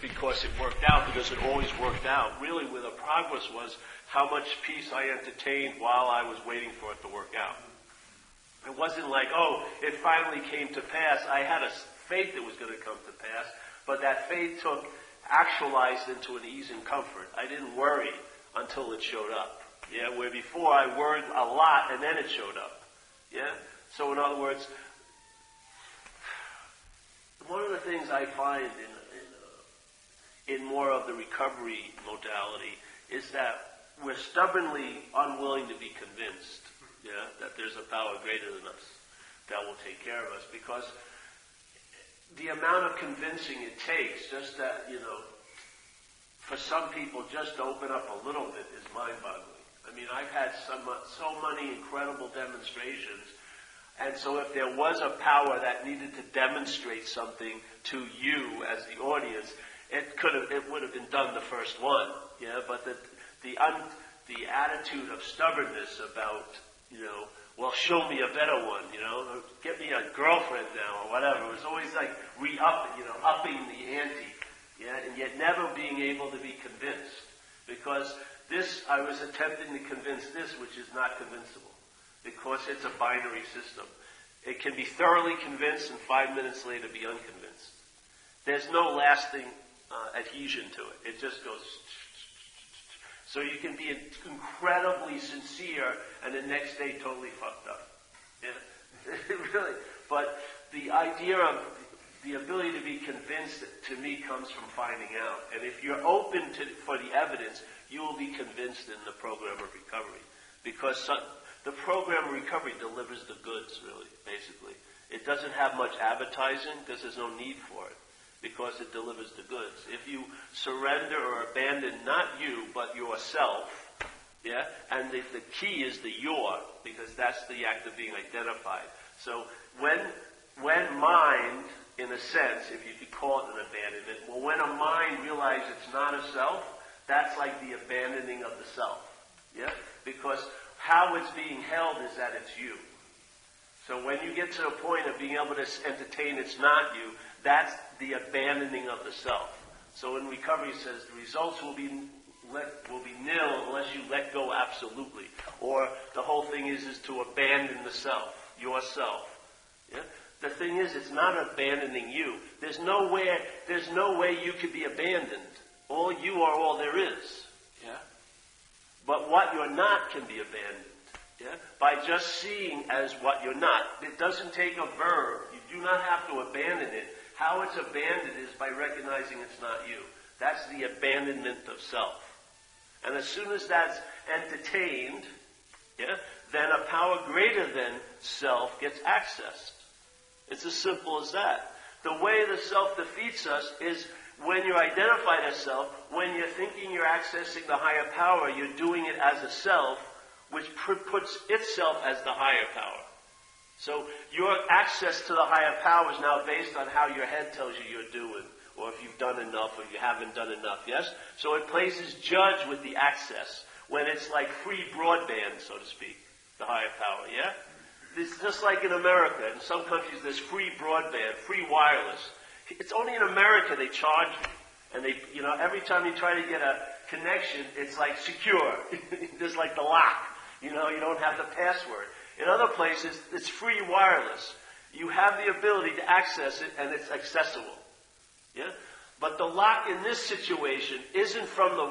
because it worked out, because it always worked out. Really, where the progress was how much peace I entertained while I was waiting for it to work out. It wasn't like, oh, it finally came to pass. I had a faith it was going to come to pass, but that faith actualized into an ease and comfort. I didn't worry until it showed up. Yeah, where before I worried a lot and then it showed up. Yeah? So in other words, one of the things I find in more of the recovery modality is that we're stubbornly unwilling to be convinced, yeah, that there's a power greater than us that will take care of us, because the amount of convincing it takes, just that, for some people just to open up a little bit is mind-boggling. I mean, I've had so many incredible demonstrations, and so if there was a power that needed to demonstrate something to you as the audience, it would have been done the first one, yeah. But the attitude of stubbornness about, well, show me a better one, or get me a girlfriend now, or whatever. It was always like upping the ante, yeah, and yet never being able to be convinced, because this, I was attempting to convince this, which is not convincible, because it's a binary system. It can be thoroughly convinced and 5 minutes later be unconvinced. There's no lasting adhesion to it. It just goes. So you can be incredibly sincere and the next day totally fucked up. Yeah? Really. But the idea of the ability to be convinced, to me, comes from finding out. And if you're open for the evidence, you will be convinced in the program of recovery. Because the program of recovery delivers the goods, really, basically. It doesn't have much advertising because there's no need for it, because it delivers the goods. If you surrender or abandon not you, but yourself, yeah, and the key is the your, because that's the act of being identified. So when mind, in a sense, if you could call it an abandonment, well, when a mind realizes it's not a self, that's like the abandoning of the self, yeah, because how it's being held is that it's you. So when you get to a point of being able to entertain it's not you, that's the abandoning of the self. So in recovery it says the results will be nil unless you let go absolutely. Or the whole thing is to abandon the self, yourself. Yeah? The thing is, it's not abandoning you. There's no way you could be abandoned. All you are all there is. Yeah? But what you're not can be abandoned. Yeah? By just seeing as what you're not. It doesn't take a verb. You do not have to abandon it. How it's abandoned is by recognizing it's not you. That's the abandonment of self. And as soon as that's entertained, yeah, then a power greater than self gets accessed. It's as simple as that. The way the self defeats us is when you're identified as self, when you're thinking you're accessing the higher power, you're doing it as a self, which puts itself as the higher power. So your access to the higher power is now based on how your head tells you you're doing, or if you've done enough or you haven't done enough, yes? So it places judge with the access, when it's like free broadband, so to speak, the higher power, yeah? It's just like in America. In some countries there's free broadband, free wireless. It's only in America they charge you. And they, every time you try to get a connection, it's like secure. There's like the lock. You don't have the password. In other places, it's free wireless. You have the ability to access it, and it's accessible. Yeah? But the lock in this situation isn't from the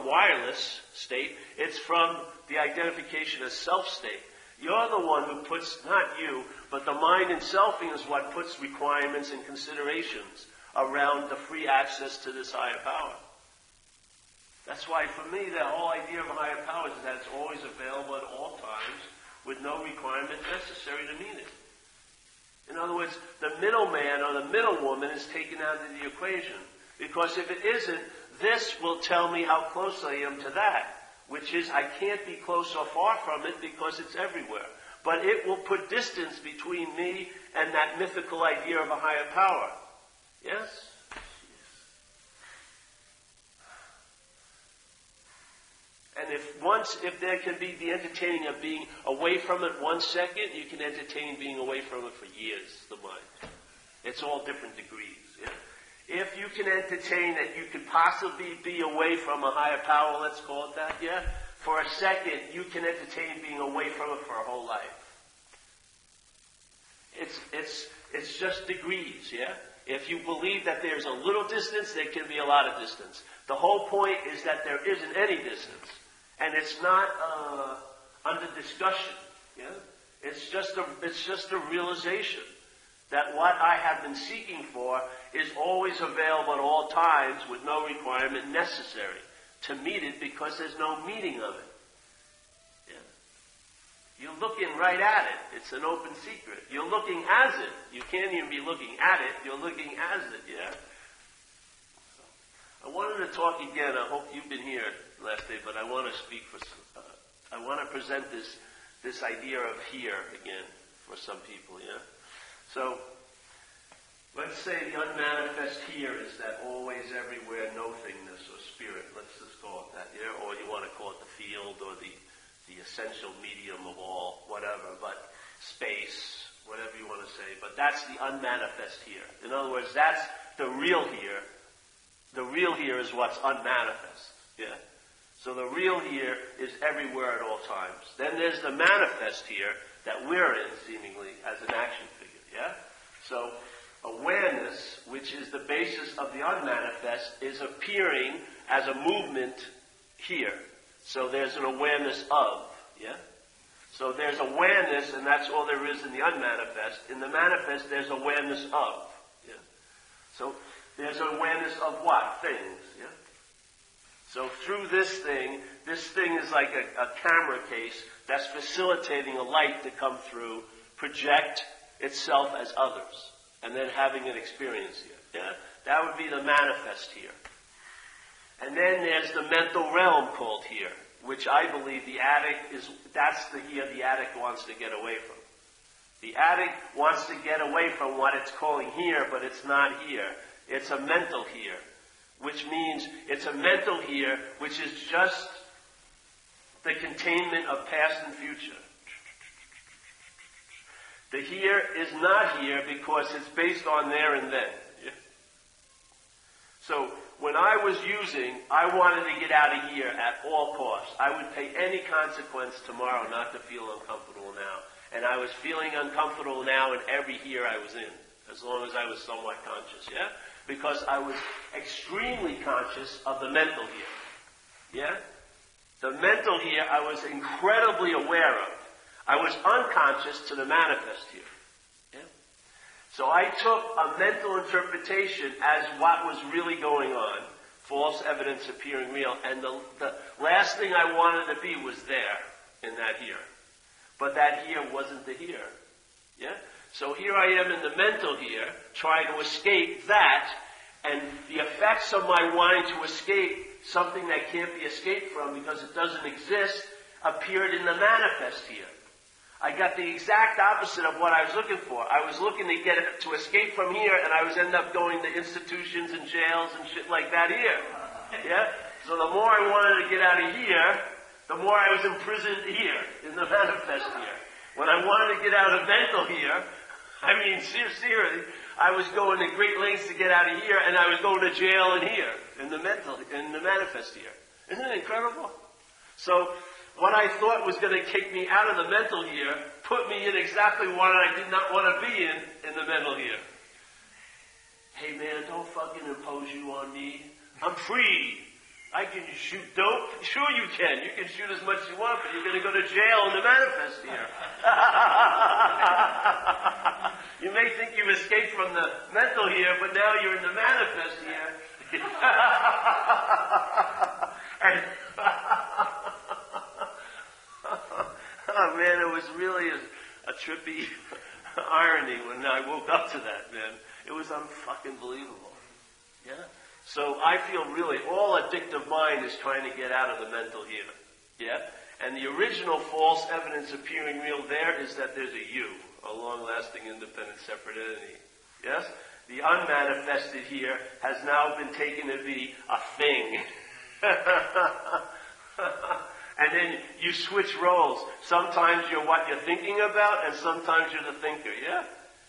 wireless state. It's from the identification as self state. You're the one who puts, not you, but the mind and selfing is what puts requirements and considerations around the free access to this higher power. That's why, for me, the whole idea of a higher power is that it's always available at all times with no requirement necessary to meet it. In other words, the middleman or the middlewoman is taken out of the equation. Because if it isn't, this will tell me how close I am to that. Which is, I can't be close or far from it because it's everywhere. But it will put distance between me and that mythical idea of a higher power. Yes? And if there can be the entertaining of being away from it 1 second, you can entertain being away from it for years, the mind. It's all different degrees. Yeah? if you can entertain that you could possibly be away from a higher power, let's call it that, yeah? For a second, you can entertain being away from it for a whole life. It's just degrees, yeah? If you believe that there's a little distance, there can be a lot of distance. The whole point is that there isn't any distance. And it's not under discussion, yeah? It's just a realization that what I have been seeking for is always available at all times with no requirement necessary to meet it because there's no meeting of it. Yeah. You're looking right at it. It's an open secret. You're looking as it. You can't even be looking at it. You're looking as it, yeah? I wanted to talk again. I hope you've been here last day, but I want to speak I want to present this idea of here again for some people, yeah? So, let's say the unmanifest here is that always, everywhere, nothingness or spirit. Let's just call it that, yeah? Or you want to call it the field or the essential medium of all, whatever, but space, whatever you want to say. But that's the unmanifest here. In other words, that's the real here. The real here is what's unmanifest, yeah? So the real here is everywhere at all times. Then there's the manifest here that we're in, seemingly, as an action figure, yeah? So awareness, which is the basis of the unmanifest, is appearing as a movement here. So there's an awareness of, yeah? So there's awareness, and that's all there is in the unmanifest. In the manifest, there's awareness of, yeah? So there's awareness of what? Things, yeah? So through this thing is like a camera case that's facilitating a light to come through, project itself as others, and then having an experience here. Yeah? That would be the manifest here. And then there's the mental realm called here, which I believe the addict that's the here the addict wants to get away from. The addict wants to get away from what it's calling here, but it's not here. It's a mental here, which means it's a mental here, which is just the containment of past and future. The here is not here because it's based on there and then. Yeah. So when I was I wanted to get out of here at all costs. I would pay any consequence tomorrow not to feel uncomfortable now. And I was feeling uncomfortable now in every here I was in, as long as I was somewhat conscious, yeah? Because I was extremely conscious of the mental here. Yeah? The mental here I was incredibly aware of. I was unconscious to the manifest here. Yeah? So I took a mental interpretation as what was really going on. False evidence appearing real. And the last thing I wanted to be was there in that here. But that here wasn't the here. Yeah? So here I am in the mental here, trying to escape that, and the effects of my wanting to escape something that can't be escaped from because it doesn't exist appeared in the manifest here. I got the exact opposite of what I was looking for. I was looking to escape from here, and I was end up going to institutions and jails and shit like that here. Yeah? So the more I wanted to get out of here, the more I was imprisoned here, in the manifest here. When I wanted to get out of mental here, I mean, seriously, I was going to great lengths to get out of here, and I was going to jail in here, in the manifest here. Isn't it incredible? So, what I thought was going to kick me out of the mental here, put me in exactly what I did not want to be in the mental here. Hey man, don't fucking impose you on me. I'm free. I can shoot dope. Sure you can. You can shoot as much as you want, but you're going to go to jail in the manifest here. You may think you've escaped from the mental here, but now you're in the manifest here. Oh man, it was really a trippy irony when I woke up to that, man. It was unfucking believable. Yeah? So I feel really all addictive mind is trying to get out of the mental here. Yeah? And the original false evidence appearing real there is that there's a you, a long-lasting, independent, separate entity. Yes? The unmanifested here has now been taken to be a thing. And then you switch roles. Sometimes you're what you're thinking about, and sometimes you're the thinker, yeah?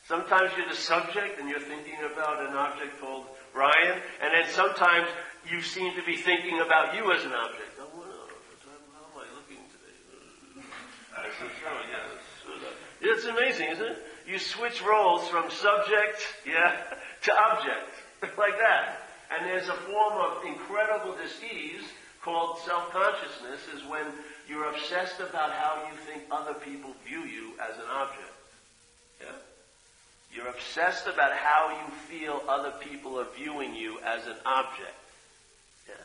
Sometimes you're the subject, and you're thinking about an object called Ryan, and then sometimes you seem to be thinking about you as an object. Oh, well, how am I looking today? I said, oh, yes. It's amazing, isn't it? You switch roles from subject, to object, like that. And there's a form of incredible dis-ease called self-consciousness, is when you're obsessed about how you think other people view you as an object. Yeah? You're obsessed about how you feel other people are viewing you as an object. Yeah?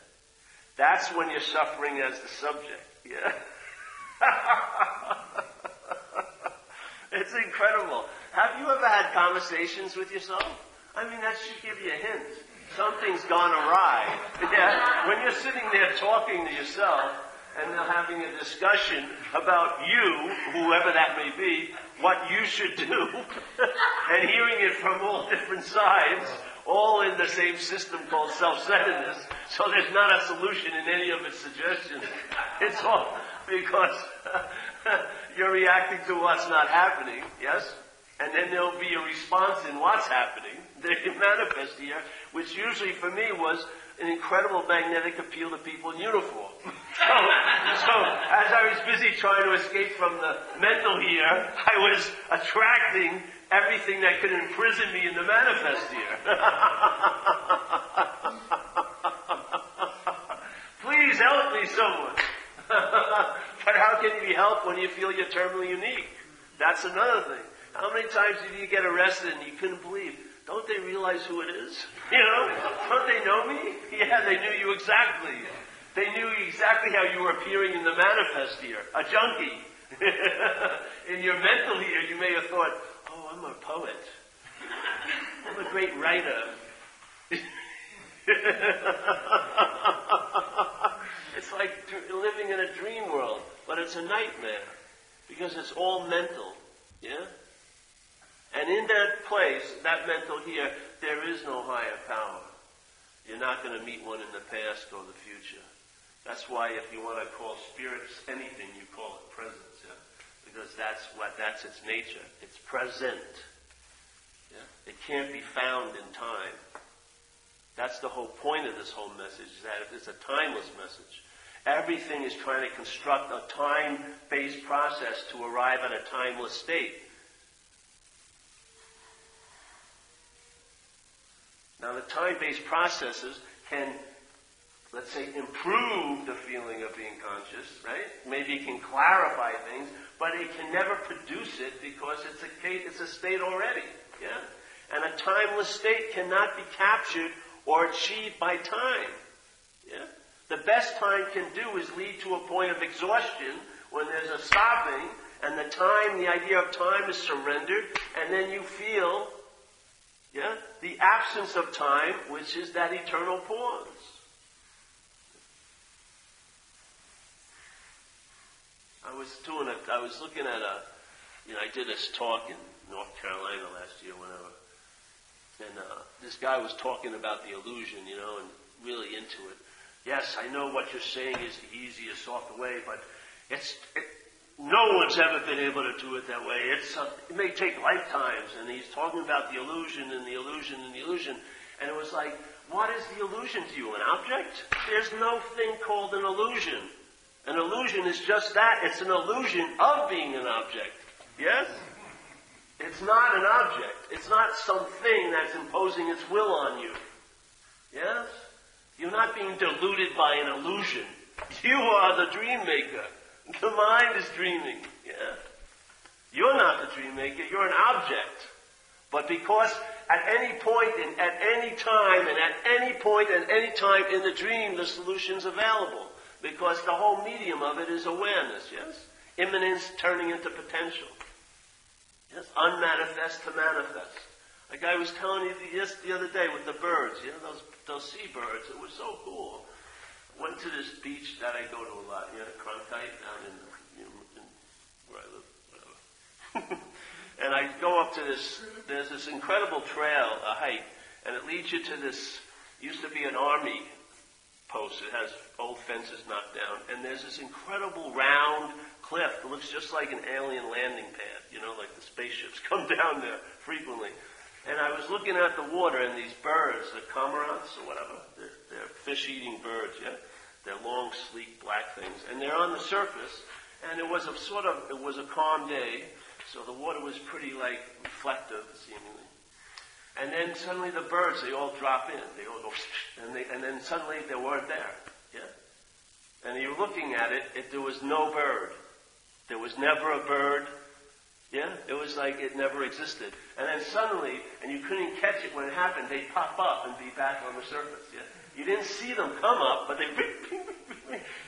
That's when you're suffering as the subject. Yeah? It's incredible. Have you ever had conversations with yourself? I mean, that should give you a hint. Something's gone awry. Yeah? When you're sitting there talking to yourself, and they're having a discussion about you, whoever that may be, what you should do, and hearing it from all different sides, all in the same system called self-centeredness, so there's not a solution in any of its suggestions. It's all because you're reacting to what's not happening, yes? And then there'll be a response in what's happening that can manifest here, which usually for me was an incredible magnetic appeal to people in uniform. So as I was busy trying to escape from the mental here, I was attracting everything that could imprison me in the manifest here. Please help me, someone. But how can you be helped when you feel you're terminally unique? That's another thing. How many times did you get arrested and you couldn't believe? Don't they realize who it is? You know? Don't they know me? Yeah, they knew you exactly. They knew exactly how you were appearing in the manifest here. A junkie. In your mental here, you may have thought, oh, I'm a poet. I'm a great writer. It's like living in a dream world, but it's a nightmare because it's all mental. Yeah? And in that place, that mental here, there is no higher power. You're not going to meet one in the past or the future. That's why if you want to call spirits anything, you call it presence. Yeah? Because that's its nature. It's present. Yeah? It can't be found in time. That's the whole point of this whole message, is that it's a timeless message. Everything is trying to construct a time-based process to arrive at a timeless state. Now, the time-based processes can, let's say, improve the feeling of being conscious, right? Maybe it can clarify things, but it can never produce it because it's a state already, yeah? And a timeless state cannot be captured or achieved by time, yeah? The best time can do is lead to a point of exhaustion when there's a stopping, and the idea of time is surrendered, and then you feel, yeah, the absence of time, which is that eternal pause. I was looking at I did this talk in North Carolina last year, whenever, and this guy was talking about the illusion, and really into it. Yes, I know what you're saying is the easiest, soft way, but no one's ever been able to do it that way. It may take lifetimes, and he's talking about the illusion and the illusion and the illusion, and it was like, what is the illusion to you? An object? There's no thing called an illusion. An illusion is just that. It's an illusion of being an object. Yes? It's not an object. It's not something that's imposing its will on you. Yes? You're not being deluded by an illusion. You are the dream maker. The mind is dreaming. Yeah? You're not the dream maker. You're an object. But because at any point and at any time and at any point and any time in the dream, the solution's available. Because the whole medium of it is awareness, yes? Immanence turning into potential. Yes? Unmanifest to manifest. Like I was telling you the other day with the birds, those seabirds, it was so cool. I went to this beach that I go to a lot, Cronkite, down in where I live, whatever. And I go up to there's this incredible trail, a hike, and it leads you to this, used to be an army post. It has old fences knocked down, and there's this incredible round cliff that looks just like an alien landing pad, like the spaceships come down there frequently. And I was looking at the water, and these birds, the cormorants or whatever, they're fish-eating birds, yeah? They're long, sleek, black things. And they're on the surface, and it was a calm day, so the water was pretty, reflective, seemingly. And then suddenly the birds, they all drop in. They all go, and then suddenly they weren't there, yeah? And you're looking at it, there was no bird. There was never a bird. Yeah? It was like it never existed. And then suddenly, and you couldn't catch it when it happened, they'd pop up and be back on the surface. Yeah? You didn't see them come up, but they'd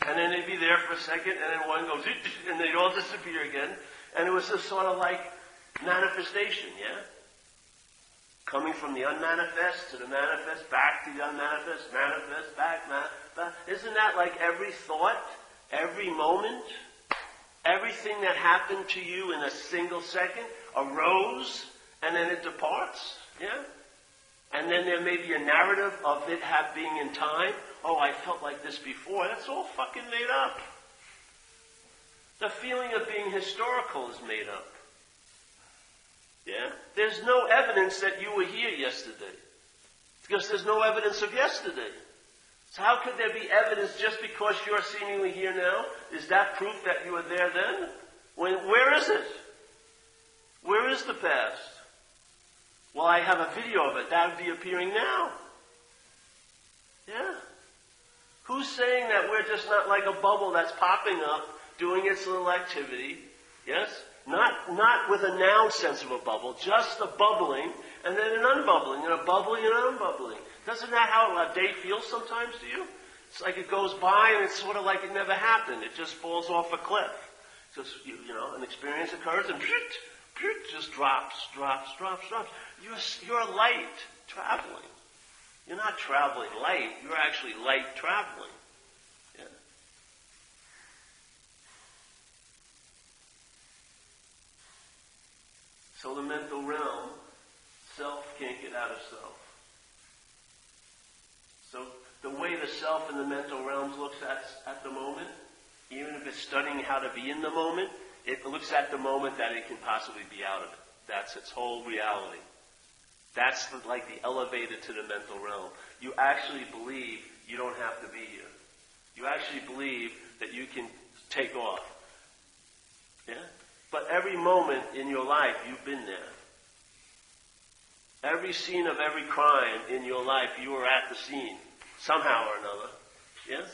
and then they'd be there for a second, and then one goes, and they'd all disappear again. And it was this sort of like manifestation, yeah? Coming from the unmanifest to the manifest, back to the unmanifest, manifest, back, manifest. Isn't that like every thought, every moment? Everything that happened to you in a single second arose and then it departs. Yeah? And then there may be a narrative of it being in time. Oh, I felt like this before. That's all fucking made up. The feeling of being historical is made up. Yeah? There's no evidence that you were here yesterday. Because there's no evidence of yesterday. So how could there be evidence just because you're seemingly here now? Is that proof that you were there then? Where is it? Where is the past? Well, I have a video of it. That would be appearing now. Yeah? Who's saying that we're just not like a bubble that's popping up, doing its little activity? Yes? Not with a noun sense of a bubble, just a bubbling, and then an unbubbling, and a bubbling and an unbubbling. Isn't that how a day feels sometimes to you? It's like it goes by and it's sort of like it never happened. It just falls off a cliff. Just, an experience occurs and just drops. You're light traveling. You're not traveling light. You're actually light traveling. Yeah. So the mental realm, self can't get out of self. So the way the self in the mental realms looks at the moment, even if it's studying how to be in the moment, it looks at the moment that it can possibly be out of it. That's its whole reality. That's like the elevator to the mental realm. You actually believe you don't have to be here. You actually believe that you can take off. Yeah? But every moment in your life, you've been there. Every scene of every crime in your life, you were at the scene, somehow or another. Yes?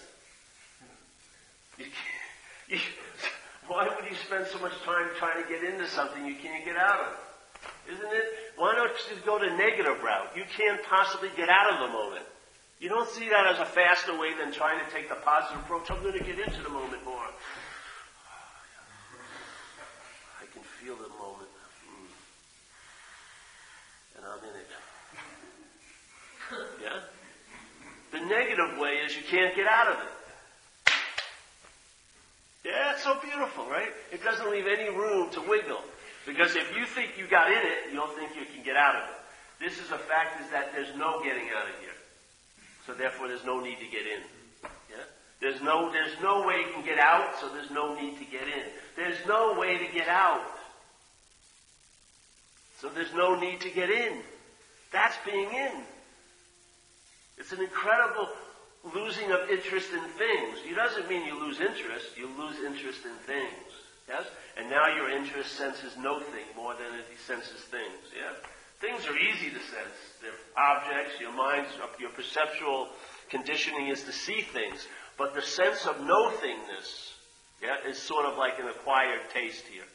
Why would you spend so much time trying to get into something you can't get out of? Isn't it? Why not just go the negative route? You can't possibly get out of the moment. You don't see that as a faster way than trying to take the positive approach. I'm going to get into the moment more. I can feel the moment. And I'm in it. Yeah? The negative way is you can't get out of it. Yeah, it's so beautiful, right? It doesn't leave any room to wiggle. Because if you think you got in it, you don't think you can get out of it. This is a fact is that there's no getting out of here. So therefore there's no need to get in. Yeah? There's no way you can get out, so there's no need to get in. There's no way to get out. So there's no need to get in. That's being in. It's an incredible losing of interest in things. It doesn't mean you lose interest. You lose interest in things. Yes? And now your interest senses no thing more than it senses things. Yeah? Things are easy to sense. They're objects. Your mind's, your perceptual conditioning is to see things. But the sense of no-thingness, is sort of like an acquired taste here.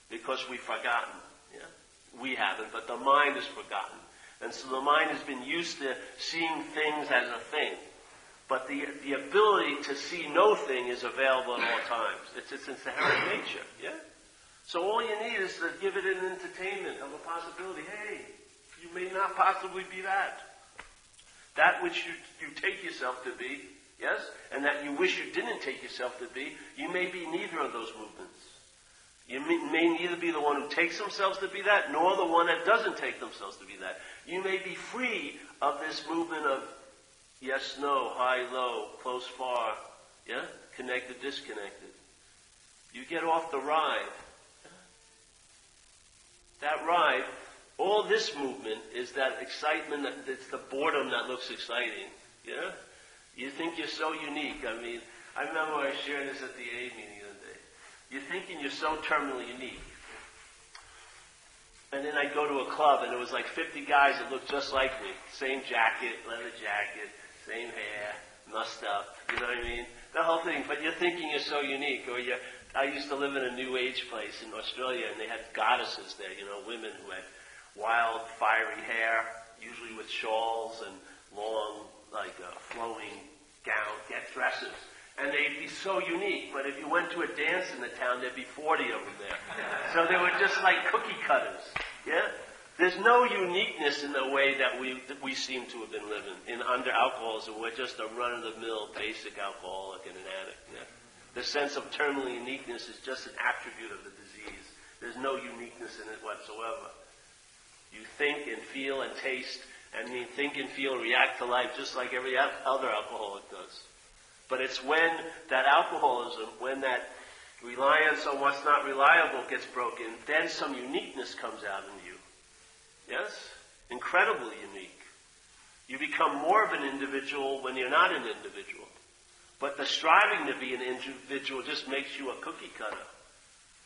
Because we've forgotten. Yeah? We haven't, but the mind has forgotten. And so the mind has been used to seeing things as a thing. But the ability to see no thing is available at all times. It's its inherent nature. Yeah? So all you need is to give it an entertainment of a possibility. Hey, you may not possibly be that. That which you take yourself to be, yes? And that you wish you didn't take yourself to be, you may be neither of those movements. You may neither be the one who takes themselves to be that, nor the one that doesn't take themselves to be that. You may be free of this movement of yes, no, high, low, close, far, yeah? Connected, disconnected. You get off the ride. That ride All this movement is that excitement, it's the boredom that looks exciting. Yeah? You think you're so unique. I mean, I remember I shared this at the A meeting the other day. You're thinking you're so terminally unique. And then I'd go to a club and it was like 50 guys that looked just like me. Same jacket, leather jacket, same hair, mussed up, you know what I mean? The whole thing, but you're thinking you're so unique. Or I used to live in a New Age place in Australia and they had goddesses there, women who had wild, fiery hair, usually with shawls and long, flowing dresses. And they'd be so unique, but if you went to a dance in the town, there'd be 40 of them there. So they were just like cookie cutters, yeah? There's no uniqueness in the way that we seem to have been living. Under alcoholism, we're just a run-of-the-mill basic alcoholic and an addict, yeah? The sense of terminal uniqueness is just an attribute of the disease. There's no uniqueness in it whatsoever. You think and feel and taste, and you think and feel and react to life just like every other alcoholic does. But it's when that alcoholism, when that reliance on what's not reliable gets broken, then some uniqueness comes out in you. Yes? Incredibly unique. You become more of an individual when you're not an individual. But the striving to be an individual just makes you a cookie cutter.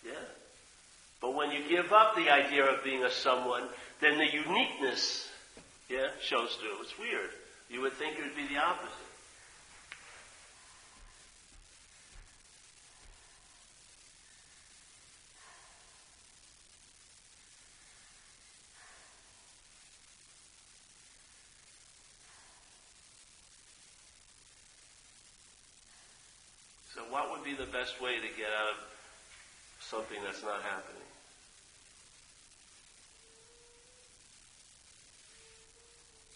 Yeah? But when you give up the idea of being a someone, then the uniqueness, shows through. It's weird. You would think it would be the opposite. So what would be the best way to get out of something that's not happening?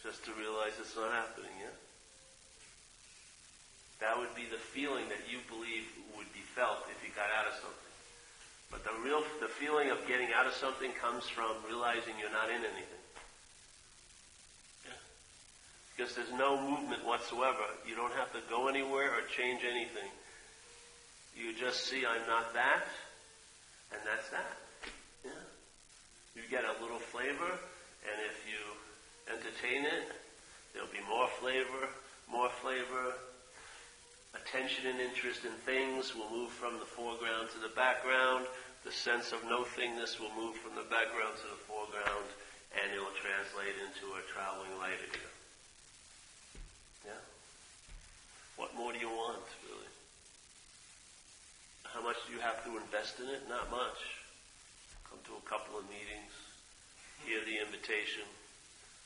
Just to realize it's not happening, yeah? That would be the feeling that you believe would be felt if you got out of something. But the feeling of getting out of something comes from realizing you're not in anything. Yeah? Because there's no movement whatsoever. You don't have to go anywhere or change anything. You just see I'm not that, and that's that. Yeah. You get a little flavor, and if you entertain it, there'll be more flavor. Attention and interest in things will move from the foreground to the background. The sense of no-thingness will move from the background to the foreground, and it will translate into a traveling light again. Yeah? What more do you want, really? How much do you have to invest in it? Not much. Come to a couple of meetings, hear the invitation.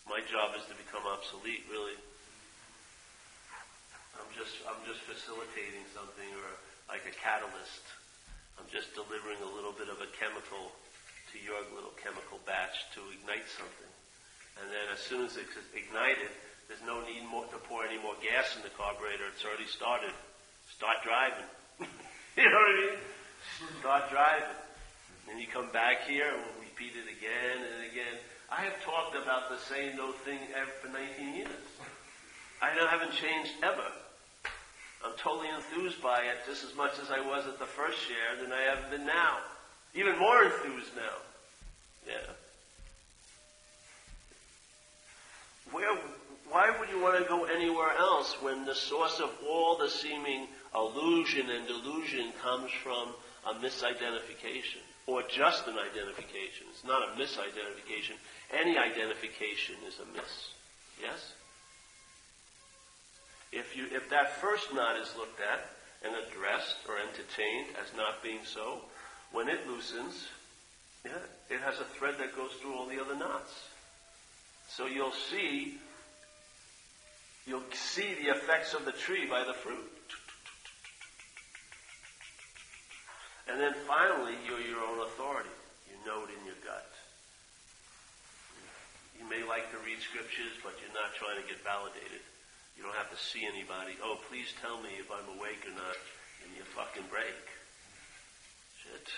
My job is to become obsolete, really. I'm just facilitating something, or like a catalyst. I'm just delivering a little bit of a chemical to your little chemical batch to ignite something. And then as soon as it's ignited, there's no need to pour any more gas in the carburetor. It's already started. Start driving. You know what I mean? Start driving. And you come back here and we'll repeat it again and again. I have talked about the same thing for 19 years. I haven't changed ever. I'm totally enthused by it just as much as I was at the first share than I have been now. Even more enthused now. Yeah. Why would you want to go anywhere else when the source of all the seeming illusion and delusion comes from a misidentification? Or just an identification. It's not a misidentification. Any identification is a miss. Yes? If that first knot is looked at and addressed or entertained as not being so, when it loosens, it has a thread that goes through all the other knots. So you'll see the effects of the tree by the fruit. And then finally, you're your own authority. You know it in your gut. You may like to read scriptures, but you're not trying to get validated. You don't have to see anybody. Oh, please tell me if I'm awake or not. And you fucking break. Shit.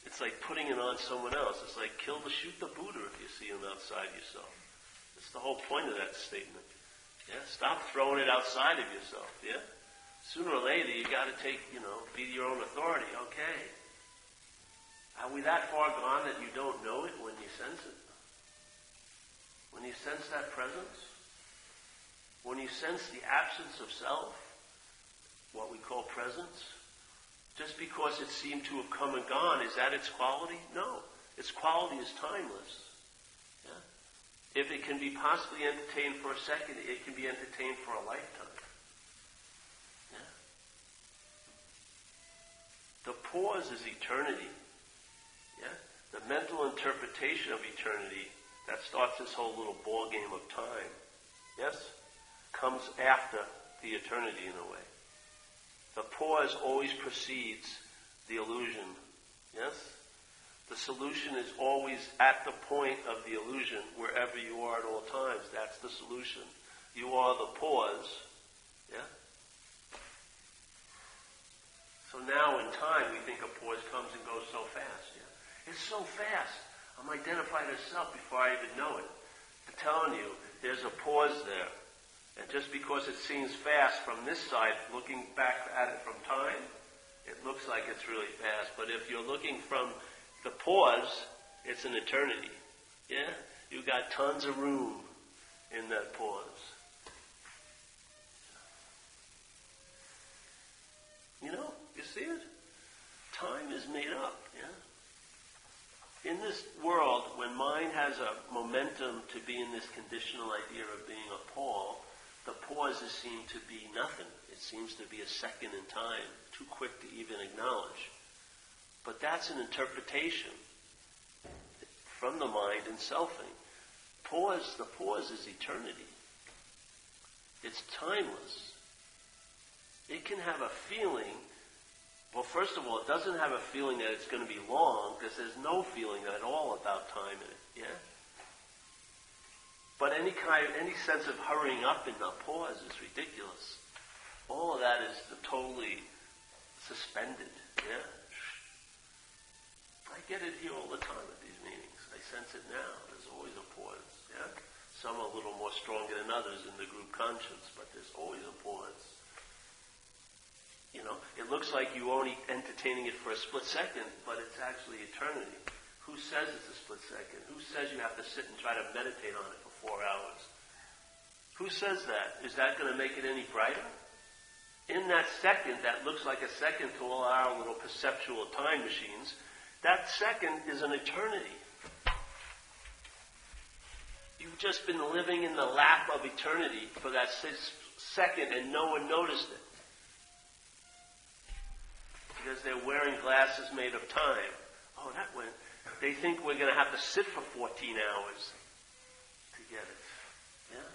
It's like putting it on someone else. It's like shoot the Buddha if you see him outside yourself. That's the whole point of that statement. Yeah? Stop throwing it outside of yourself. Yeah? Sooner or later, you got to be your own authority. Okay. Are we that far gone that you don't know it when you sense it? When you sense that presence? When you sense the absence of self, what we call presence, just because it seemed to have come and gone, is that its quality? No. Its quality is timeless. Yeah? If it can be possibly entertained for a second, it can be entertained for a lifetime. Yeah? The pause is eternity. Yeah? The mental interpretation of eternity, that starts this whole little ball game of time. Yes? Comes after the eternity in a way. The pause always precedes the illusion. Yes? The solution is always at the point of the illusion, wherever you are at all times. That's the solution. You are the pause. Yeah? So now in time, we think a pause comes and goes so fast. Yeah? It's so fast. I'm identified as self before I even know it. I'm telling you, there's a pause there. And just because it seems fast from this side, looking back at it from time, it looks like it's really fast. But if you're looking from the pause, it's an eternity. Yeah? You've got tons of room in that pause. You know, you see it? Time is made up. Yeah? In this world, when mind has a momentum to be in this conditional idea of being a Paul, the pauses seem to be nothing. It seems to be a second in time, too quick to even acknowledge. But that's an interpretation from the mind and selfing. The pause is eternity. It's timeless. It can have a feeling. Well, first of all, it doesn't have a feeling that it's going to be long, because there's no feeling at all about time in it. Yeah? But any sense of hurrying up in the pause is ridiculous. All of that is totally suspended. Yeah? I get it here all the time at these meetings. I sense it now. There's always a pause. Yeah? Some are a little more stronger than others in the group conscience, but there's always a pause. You know, it looks like you're only entertaining it for a split second, but it's actually eternity. Who says it's a split second? Who says you have to sit and try to meditate on it for 4 hours? Who says that? Is that going to make it any brighter? In that second, that looks like a second to all our little perceptual time machines, that second is an eternity. You've just been living in the lap of eternity for that second and no one noticed it. Because they're wearing glasses made of time. Oh, that went. They think we're going to have to sit for 14 hours to get it. Yeah?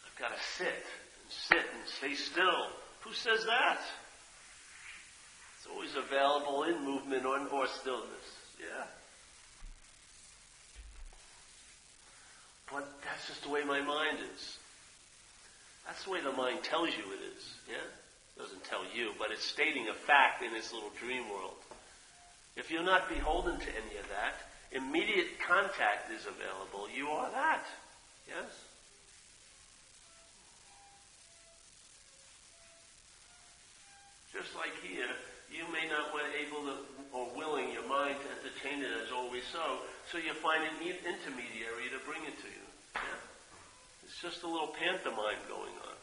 I've got to sit and stay still. Who says that? It's always available in movement or stillness. Yeah? But that's just the way my mind is. That's the way the mind tells you it is. Yeah? It doesn't tell you, but it's stating a fact in its little dream world. If you're not beholden to any of that, immediate contact is available. You are that. Yes? Just like here, you may not be able to, or willing, your mind to entertain it as always so you find an intermediary to bring it to you. Yeah? It's just a little pantomime going on.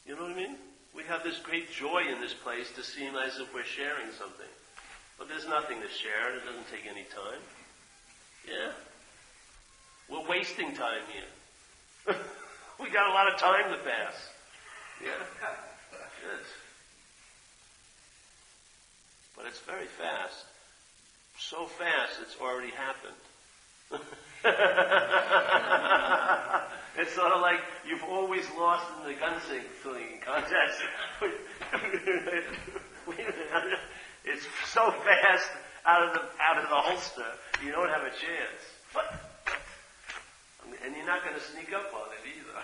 You know what I mean? We have this great joy in this place to seem as if we're sharing something. But there's nothing to share. It doesn't take any time. Yeah? We're wasting time here. We got a lot of time to pass. Yeah? Good. But it's very fast. So fast, it's already happened. It's sort of like you've always lost in the gunslinging contest. It's so fast out of the holster, you don't have a chance. And you're not going to sneak up on it either.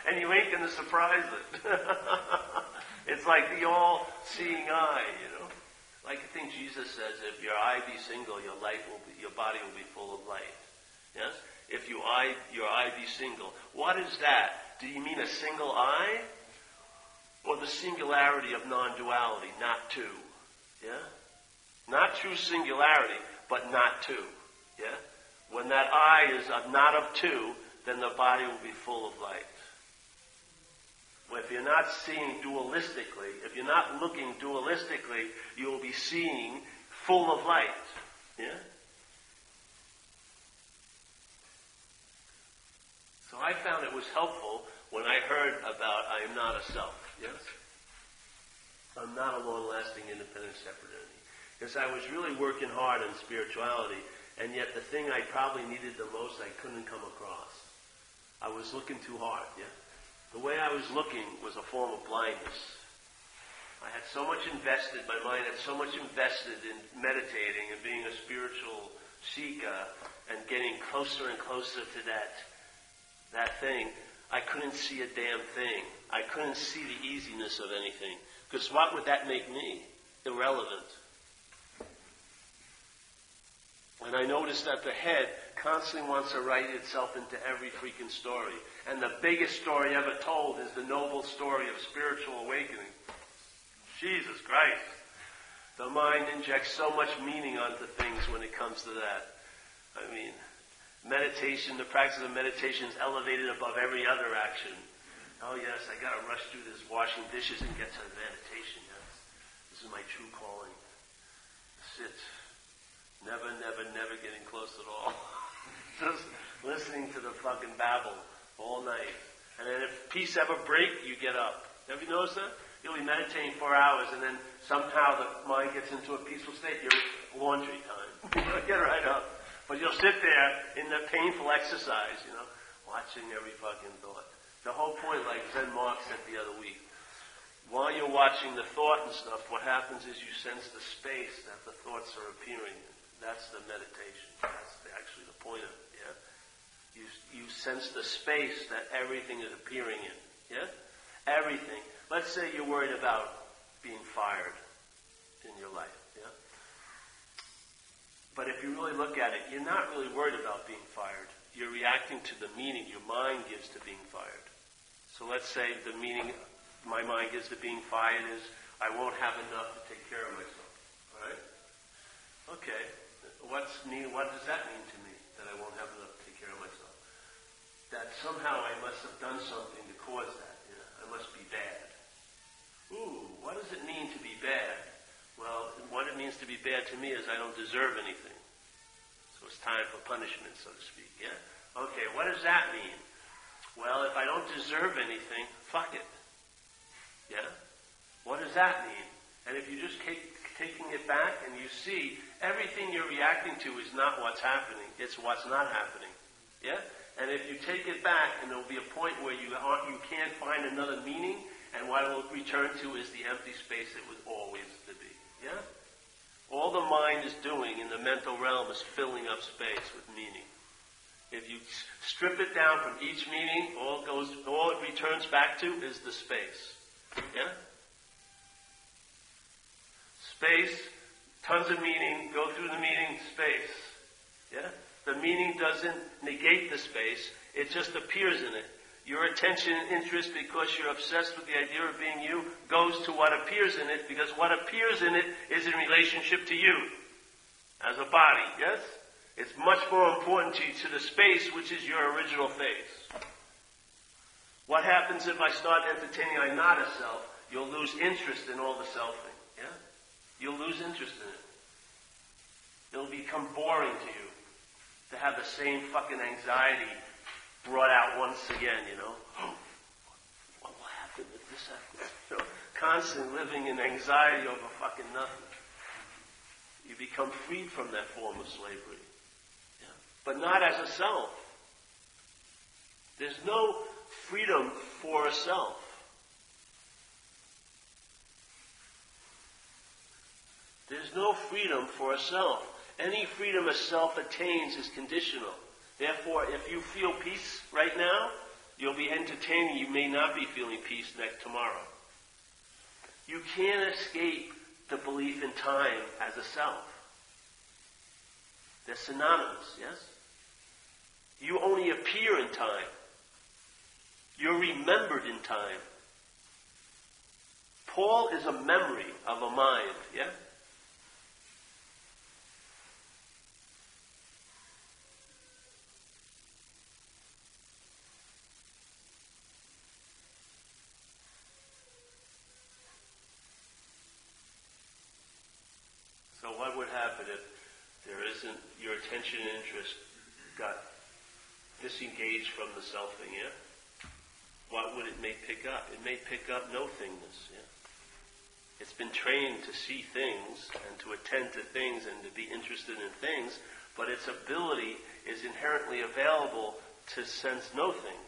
And you ain't going to surprise it. It's like the all-seeing eye, you know. Like I think Jesus says, if your eye be single, your body will be full of light. Yes? If your eye be single. What is that? Do you mean a single eye? Or the singularity of non-duality, not two? Yeah? Not true singularity, but not two. Yeah? When that eye is not of two, then the body will be full of light. Well, if you're not seeing dualistically, if you're not looking dualistically, you will be seeing full of light. Yeah? So I found it was helpful when I heard about I am not a self. Yes? I'm not a long-lasting, independent, separate entity. Because I was really working hard on spirituality, and yet the thing I probably needed the most I couldn't come across. I was looking too hard, yeah? The way I was looking was a form of blindness. I had so much invested, my mind had so much invested in meditating and being a spiritual seeker and getting closer and closer to that thing, I couldn't see a damn thing. I couldn't see the easiness of anything. Because what would that make me? Irrelevant. And I noticed that the head constantly wants to write itself into every freaking story. And the biggest story ever told is the noble story of spiritual awakening. Jesus Christ. The mind injects so much meaning onto things when it comes to that. I mean, meditation, the practice of meditation is elevated above every other action. Oh yes, I gotta rush through this washing dishes and get to meditation. Yes. This is my true calling. Sit. Never, never, never getting close at all. Just listening to the fucking babble all night. And then if peace ever break, you get up. Have you noticed that? You'll be meditating 4 hours and then somehow the mind gets into a peaceful state. You're laundry time. Get right up. But you'll sit there in the painful exercise, watching every fucking thought. The whole point, like Zen Mark said the other week, while you're watching the thought and stuff, what happens is you sense the space that the thoughts are appearing in. That's the meditation. That's actually the point of it, yeah? You sense the space that everything is appearing in, yeah? Everything. Let's say you're worried about being fired in your life, yeah? But if you really look at it, you're not really worried about being fired. You're reacting to the meaning your mind gives to being fired. So let's say the meaning my mind gives to being fired is, I won't have enough to take care of myself. All right? Okay. What does that mean to me, that I won't have enough to take care of myself? That somehow I must have done something to cause that. I must be bad. Ooh, what does it mean to be bad? Well, what it means to be bad to me is I don't deserve anything. So it's time for punishment, so to speak, yeah? Okay, what does that mean? Well, if I don't deserve anything, fuck it. Yeah? What does that mean? And if you just keep taking it back and you see everything you're reacting to is not what's happening, it's what's not happening. Yeah? And if you take it back, and there will be a point where you can't find another meaning, and what it will return to is the empty space it was always to be. Yeah? All the mind is doing in the mental realm is filling up space with meaning. If you strip it down from each meaning, all it returns back to is the space. Yeah? Space, tons of meaning, go through the meaning, space. Yeah? The meaning doesn't negate the space, it just appears in it. Your attention and interest, because you're obsessed with the idea of being you, goes to what appears in it, because what appears in it is in relationship to you as a body, yes? It's much more important to the space, which is your original face. What happens if I start entertaining I'm not a self? You'll lose interest in all the selfing, yeah? You'll lose interest in it. It'll become boring to you to have the same fucking anxiety brought out once again, What will happen if this happens? Constantly living in anxiety over fucking nothing. You become freed from that form of slavery. Yeah. But not as a self. There's no freedom for a self. There's no freedom for a self. Any freedom a self attains is conditional. Therefore, if you feel peace right now, you'll be entertaining. You may not be feeling peace tomorrow. You can't escape the belief in time as a self. They're synonymous, yes? You only appear in time. You're remembered in time. Paul is a memory of a mind, yeah? would happen if there isn't, your attention and interest got disengaged from the selfing, yeah? What would it may pick up? It may pick up no thingness, yeah? It's been trained to see things and to attend to things and to be interested in things, but its ability is inherently available to sense no thing,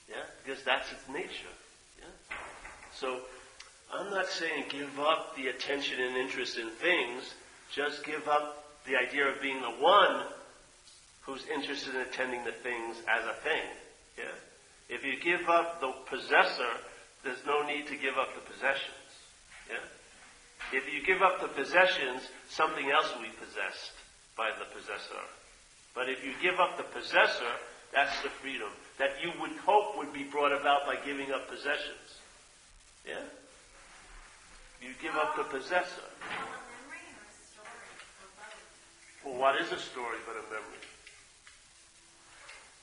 yeah? Because that's its nature, yeah? So, I'm not saying give up the attention and interest in things, just give up the idea of being the one who's interested in attending to things as a thing, yeah? If you give up the possessor, there's no need to give up the possessions. Yeah? If you give up the possessions, something else will be possessed by the possessor. But if you give up the possessor, that's the freedom that you would hope would be brought about by giving up possessions. Yeah? You give up the possessor. Well, what is a story but a memory?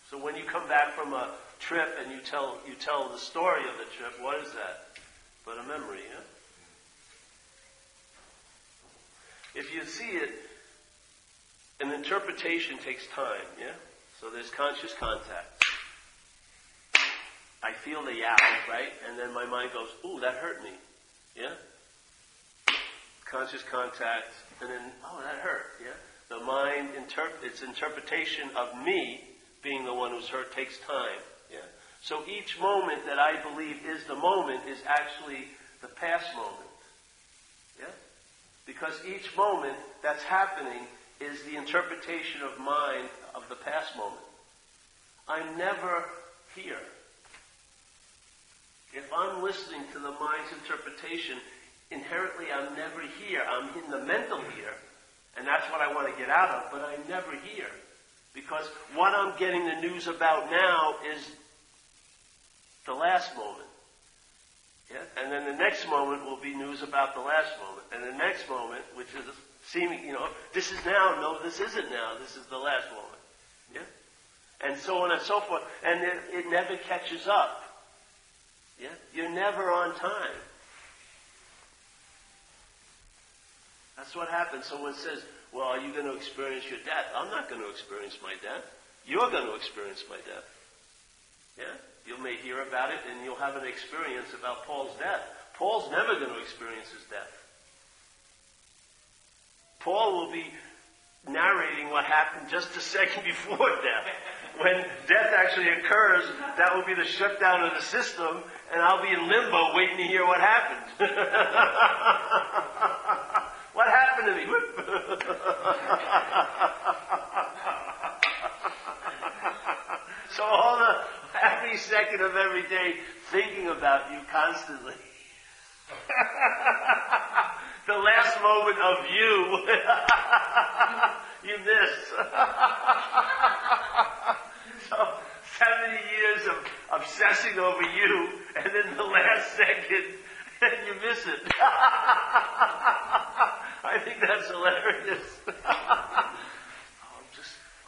So when you come back from a trip and you tell the story of the trip, what is that? But a memory, yeah? If you see it, an interpretation takes time, yeah? So there's conscious contact. I feel the yowl, right? And then my mind goes, ooh, that hurt me, yeah? Conscious contact, and then, oh, that hurt, yeah? The mind, its interpretation of me being the one who's hurt takes time, yeah? So each moment that I believe is the moment is actually the past moment, yeah? Because each moment that's happening is the interpretation of mind of the past moment. I'm never here. If I'm listening to the mind's interpretation, inherently I'm never here. I'm in the mental here, and that's what I want to get out of, but I'm never here. Because what I'm getting the news about now is the last moment. Yeah? And then the next moment will be news about the last moment. And the next moment, which is seeming, this is now, no, this isn't now, this is the last moment. Yeah? And so on and so forth. And it never catches up. Yeah? You're never on time. That's what happens. Someone says, well, are you going to experience your death? I'm not going to experience my death. You're going to experience my death. Yeah? You may hear about it and you'll have an experience about Paul's death. Paul's never going to experience his death. Paul will be narrating what happened just a second before death. When death actually occurs, that will be the shutdown of the system, and I'll be in limbo waiting to hear what happened. What happened to me? So every second of every day, thinking about you constantly. The last moment of you, you miss. So 70 years of obsessing over you, and then the last second, you miss it. I think that's hilarious.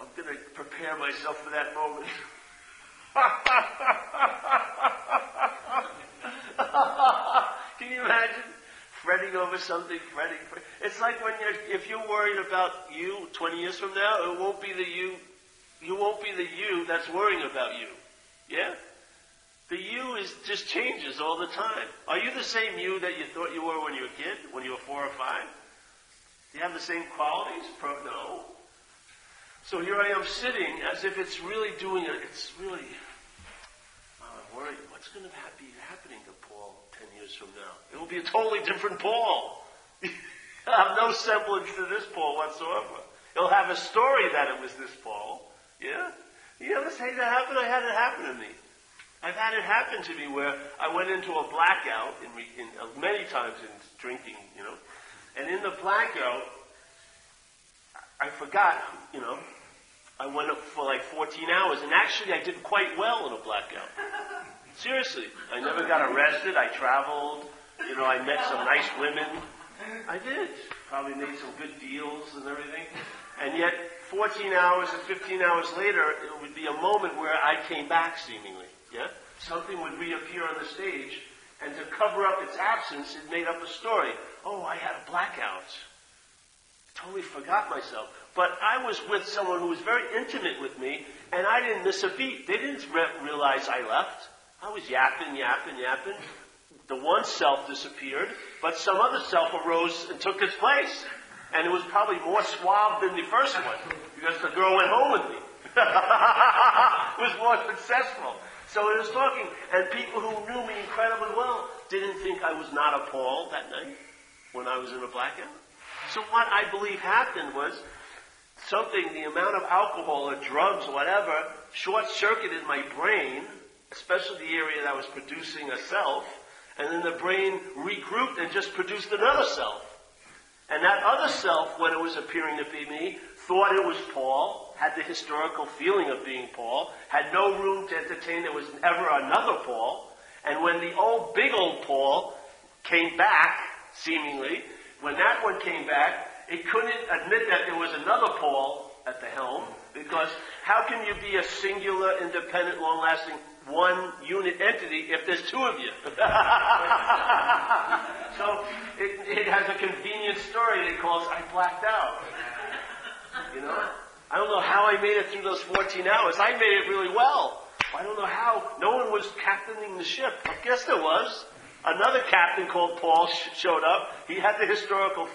I'm going to prepare myself for that moment. Can you imagine fretting over something, fretting? It's like if you're worried about you 20 years from now, it won't be the you won't be the you that's worrying about you. Yeah? The you just changes all the time. Are you the same you that you thought you were when you were a kid, when you were 4 or 5? Do you have the same qualities? No. So here I am sitting as if it's really doing it. It's really, I'm worried. What's going to be happening to Paul 10 years from now? It will be a totally different Paul. I have no semblance to this Paul whatsoever. He'll have a story that it was this Paul. Yeah? You ever say that happened? I had it happen to me. I've had it happen to me where I went into a blackout many times in drinking, and in the blackout, I forgot, I went up for like 14 hours, and actually I did quite well in a blackout. Seriously. I never got arrested. I traveled. I met some nice women. I did. Probably made some good deals and everything. And yet, 14 hours and 15 hours later, it would be a moment where I came back, seemingly. Yeah? Something would reappear on the stage, and to cover up its absence, it made up a story. Oh, I had a blackout. Totally forgot myself. But I was with someone who was very intimate with me, and I didn't miss a beat. They didn't realize I left. I was yapping. The one self disappeared, but some other self arose and took its place. And it was probably more suave than the first one, because the girl went home with me. It was more successful. So it was talking, and people who knew me incredibly well didn't think I was not a Paul that night when I was in a blackout. So what I believe happened was the amount of alcohol or drugs or whatever, short-circuited my brain, especially the area that was producing a self, and then the brain regrouped and just produced another self. And that other self, when it was appearing to be me, thought it was Paul, had the historical feeling of being Paul, had no room to entertain there was ever another Paul. And when the big old Paul came back, seemingly, when that one came back, it couldn't admit that there was another Paul at the helm, because how can you be a singular, independent, long-lasting, one-unit entity if there's two of you? So it has a convenient story they call I blacked out. You know? I don't know how I made it through those 14 hours. I made it really well. I don't know how. No one was captaining the ship. I guess there was. Another captain called Paul showed up. He had the historical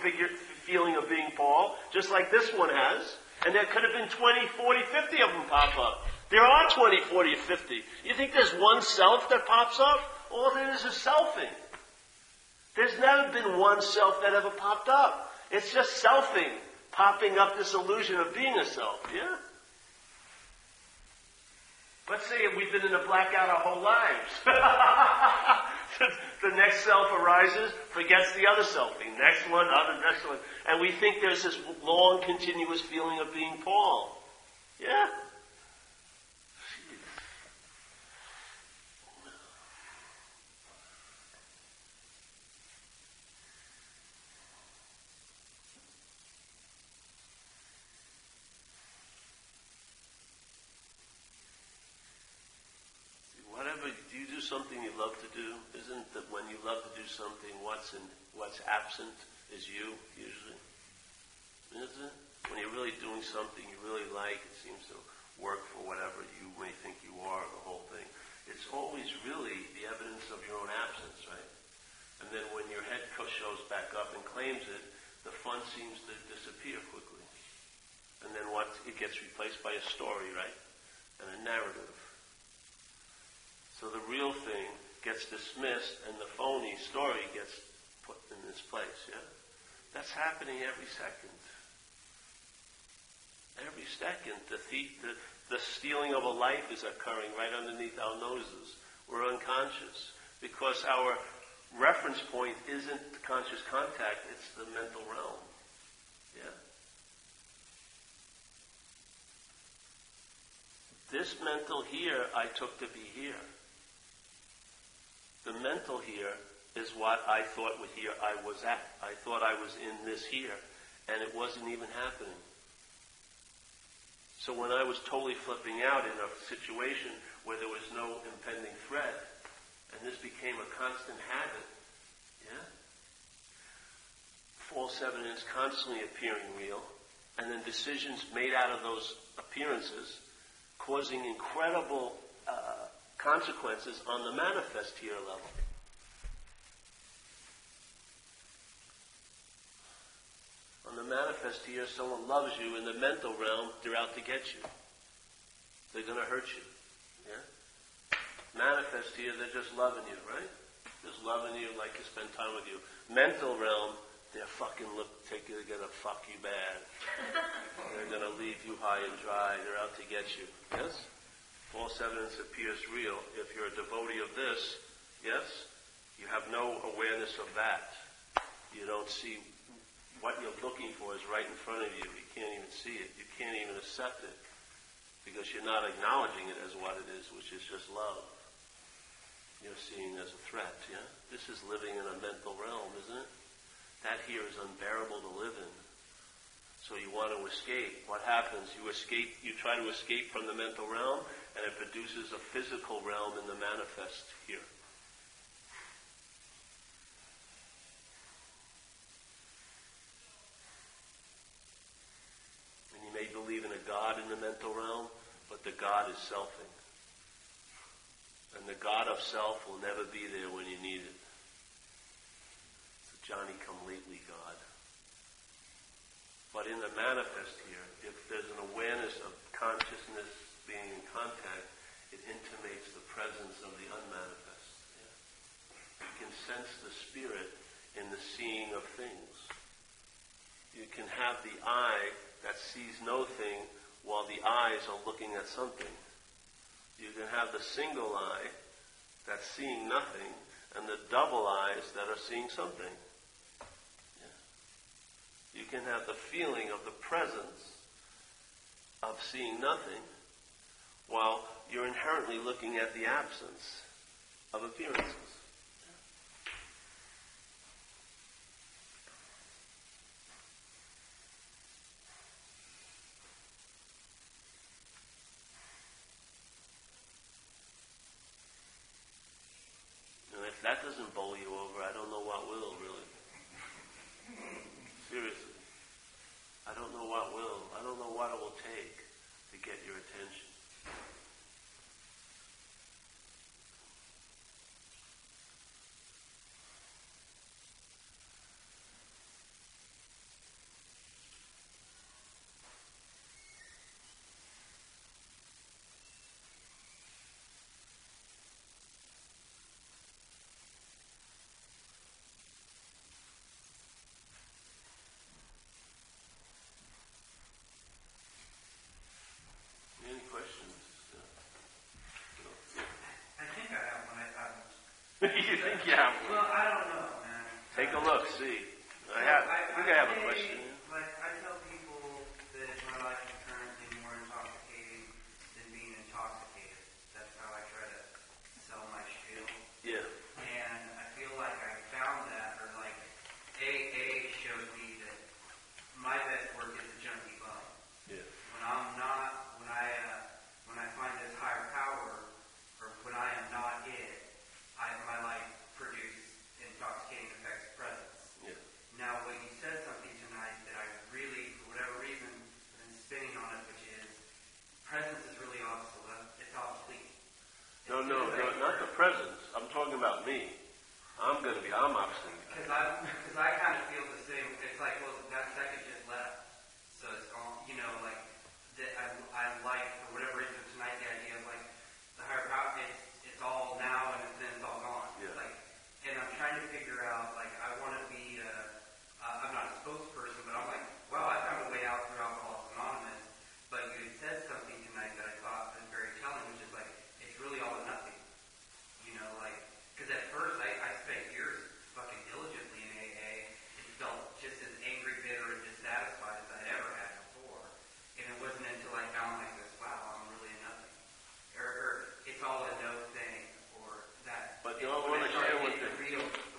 feeling of being Paul, just like this one has. And there could have been 20, 40, 50 of them pop up. There are 20, 40, 50. You think there's one self that pops up? All there is selfing. There's never been one self that ever popped up. It's just selfing, popping up this illusion of being a self, yeah? Let's say we've been in a blackout our whole lives. The next self arises, forgets the other self. The next one, next one. And we think there's this long, continuous feeling of being Paul. Yeah? Something you love to do, isn't that when you love to do something, what's absent is you, usually? Isn't it? When you're really doing something you really like, it seems to work for whatever you may think you are, the whole thing. It's always really the evidence of your own absence, right? And then when your head shows back up and claims it, the fun seems to disappear quickly. And then it gets replaced by a story, right? And a narrative. So the real thing gets dismissed and the phony story gets put in its place, yeah? That's happening every second. Every second. The stealing of a life is occurring right underneath our noses. We're unconscious because our reference point isn't conscious contact, it's the mental realm. Yeah? This mental here I took to be here. The mental here is what I thought here I was at. I thought I was in this here, and it wasn't even happening. So when I was totally flipping out in a situation where there was no impending threat, and this became a constant habit, yeah? False evidence constantly appearing real, and then decisions made out of those appearances causing incredible consequences on the manifest here level. On the manifest here, someone loves you. In the mental realm, they're out to get you. They're going to hurt you. Yeah? Manifest here, they're just loving you, right? Just loving you like to spend time with you. Mental realm, they're they're going to fuck you bad. They're going to leave you high and dry. They're out to get you. Yes? False evidence appears real. If you're a devotee of this, yes, you have no awareness of that. You don't see what you're looking for is right in front of you. You can't even see it. You can't even accept it because you're not acknowledging it as what it is, which is just love. You're seeing it as a threat, yeah? This is living in a mental realm, isn't it? That here is unbearable to live in. So you want to escape. What happens? You try to escape from the mental realm, and it produces a physical realm in the manifest here. the God is selfing. And the God of self will never be there when you need it. It's a Johnny-come-lately God. But in the manifest here, if there's an awareness of consciousness being in contact, it intimates the presence of the unmanifest. Yeah? You can sense the spirit in the seeing of things. You can have the eye that sees no thing while the eyes are looking at something. You can have the single eye that's seeing nothing and the double eyes that are seeing something. You can have the feeling of the presence of seeing nothing while you're inherently looking at the absence of appearances. And if that doesn't bowl you over, I don't know what will, really. Seriously. I don't know what will. I don't know what it will take to get your attention. Any questions? I think I have one. You think you have one? Well, I don't know, man. Take a look, see. I think I have a question. Like, I tell people that my life is currently more intoxicating than being intoxicated. That's how I try to sell my spiel. Yeah. And I feel like I found that, or like, AA showed me that my best work is the junkie bum. Yeah. When I'm not, when I find this higher power, or when I am not it, my life produces intoxicating effects of presence. Yeah. Now, when you said something tonight that I really, for whatever reason, have been spinning on it, which is presence is really obsolete. It's obsolete. No, not the presence. I'm talking about me. I'm obstinate. Because I kind of feel the same. It's like, well, that second just left, so it's gone. You know, like that. I like, for whatever reason, tonight the idea of like the higher power. It's all now and then it's all gone. Yeah. Like, and I'm trying to figure out. Like, I want to be. I'm not a spokesperson, but I'm like, wow, I found a way out through Alcoholics Anonymous. But you had said something tonight that I thought was very telling, which is like, it's really all or nothing. You know, like, because at first I spent years fucking diligently in AA and felt just as angry, bitter, and dissatisfied as I'd ever had before. And it wasn't until I found like this, wow, I'm really a nothing. Or it's all a no thing, or that. But I want to share with you.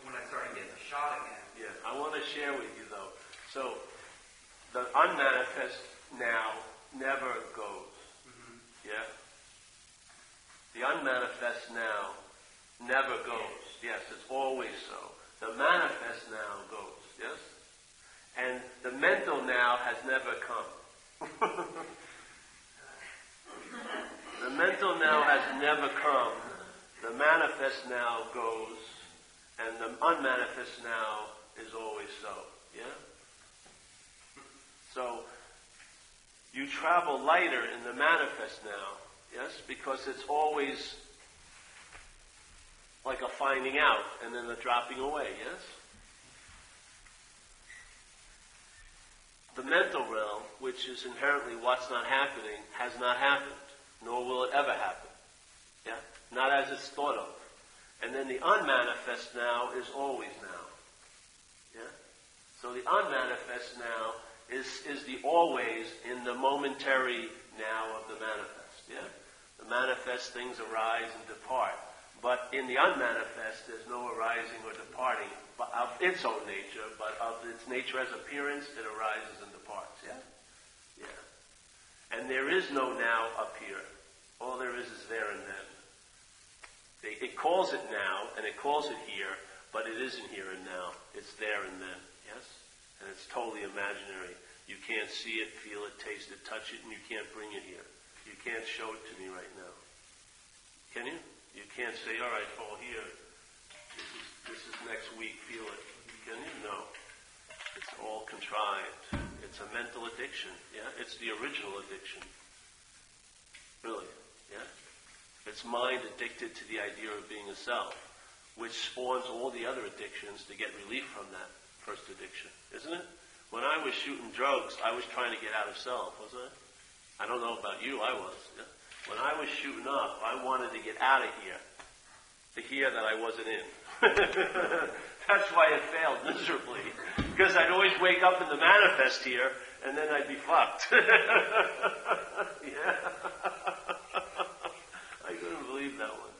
When I started getting the shot again. Yeah, I want to share with you though. So, the unmanifest now never goes. Mm-hmm. Yeah? The unmanifest now never goes. Yes, it's always so. The manifest now goes. Yes? And the mental now has never come. The mental now has never come. The manifest now goes. And the unmanifest now is always so. Yeah? So, you travel lighter in the manifest now. Yes? Because it's always like a finding out and then a dropping away. Yes? The mental realm, which is inherently what's not happening, has not happened. Nor will it ever happen. Yeah? Not as it's thought of. And then the unmanifest now is always now. Yeah? So the unmanifest now is the always in the momentary now of the manifest. Yeah? The manifest things arise and depart. But in the unmanifest, there's no arising or departing of its own nature, but of its nature as appearance, it arises and departs. Yeah? Yeah. And there is no now up here. All there is there and then. It calls it now, and it calls it here, but it isn't here and now. It's there and then, yes? And it's totally imaginary. You can't see it, feel it, taste it, touch it, and you can't bring it here. you can't show it to me right now. Can you? You can't say, all right, fall here. This is next week, feel it. Can you? No. It's all contrived. It's a mental addiction. Yeah? It's the original addiction. Really. Yeah? It's mind addicted to the idea of being a self, which spawns all the other addictions to get relief from that first addiction. Isn't it? When I was shooting drugs, I was trying to get out of self, wasn't I? I don't know about you, I was. Yeah? When I was shooting up, I wanted to get out of here. To hear that I wasn't in. That's why it failed miserably. Because I'd always wake up in the manifest here, and then I'd be fucked. Yeah. I couldn't believe that one.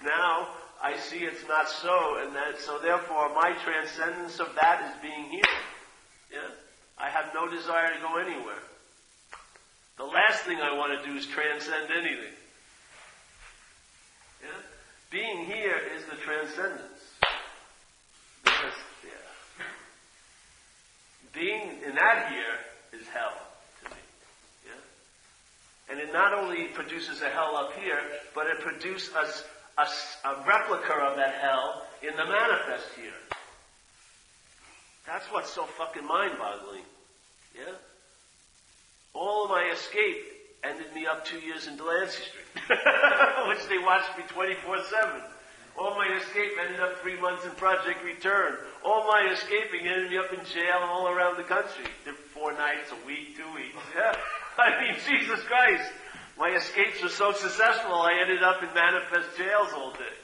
Now, I see it's not so, and that so therefore my transcendence of that is being here. Yeah? I have no desire to go anywhere. The last thing I want to do is transcend anything. Yeah? Being here is the transcendence. Because, yeah. Being in that here is hell to me. Yeah? And it not only produces a hell up here, but it produces a replica of that hell in the manifest here. That's what's so fucking mind-boggling. Yeah? All of my escape ended me up 2 years in Delancey Street, which they watched me 24/7. All my escape ended up 3 months in Project Return. All my escaping ended me up in jail and all around the country. Did 4 nights, a week, 2 weeks. Yeah? I mean, Jesus Christ. My escapes were so successful, I ended up in manifest jails all day.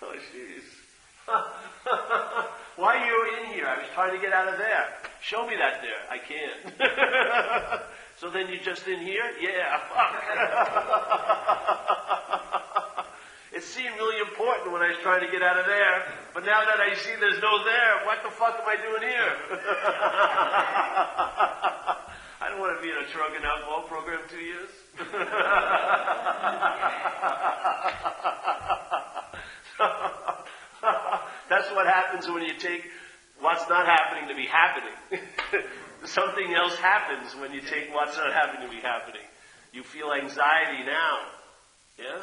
Oh, jeez. Why are you in here? I was trying to get out of there. Show me that there. I can't. So then you're just in here? Yeah, fuck. It seemed really important when I was trying to get out of there, but now that I see there's no there, what the fuck am I doing here? I don't want to be in a drug and alcohol program 2 years. That's what happens when you take what's not happening to be happening. Something else happens when you take what's not happening to be happening. You feel anxiety now. Yeah?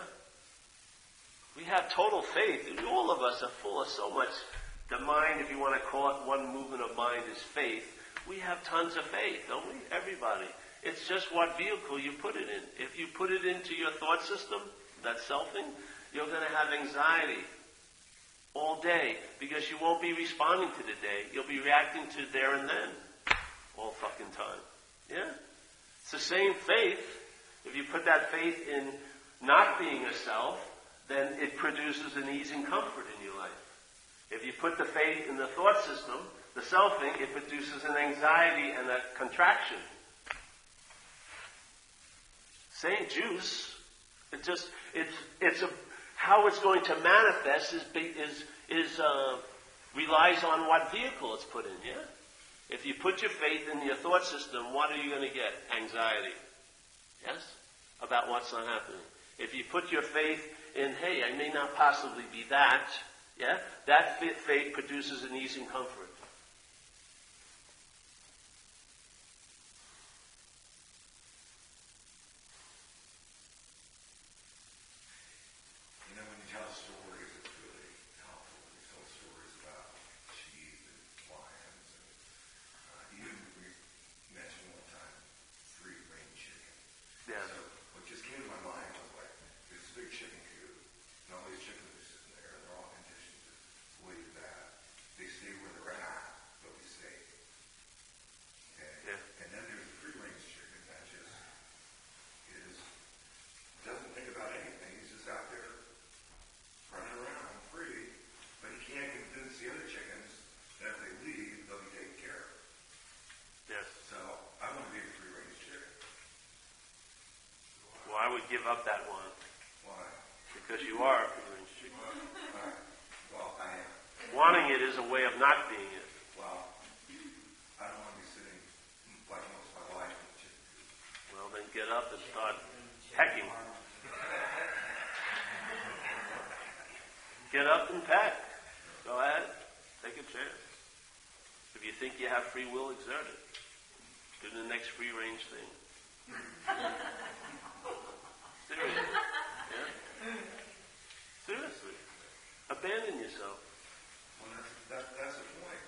We have total faith. All of us are full of so much. The mind, if you want to call it one movement of mind, is faith. We have tons of faith, don't we? Everybody. It's just what vehicle you put it in. If you put it into your thought system, that selfing, you're going to have anxiety all day because you won't be responding to the day. You'll be reacting to there and then all fucking time. Yeah? It's the same faith. If you put that faith in not being a self, then it produces an ease and comfort in your life. If you put the faith in the thought system, the selfing, it produces an anxiety and a contraction. Same juice. How it's going to manifest relies on what vehicle it's put in. Yeah. If you put your faith in your thought system, what are you going to get? Anxiety. Yes, about what's not happening. If you put your faith in, hey, I may not possibly be that. Yeah, that faith produces an ease and comfort. I would give up that one. Why? Because you are a free-range chicken. Well, I am. Wanting it is a way of not being it. Well, I don't want to be sitting like most of my life in the chicken coop. Well, then get up and start hecking. Get up and pack. Go ahead. Take a chance. If you think you have free will, exert it. Do the next free range thing. Seriously. Yeah? Seriously. Abandon yourself. Well, that's the point.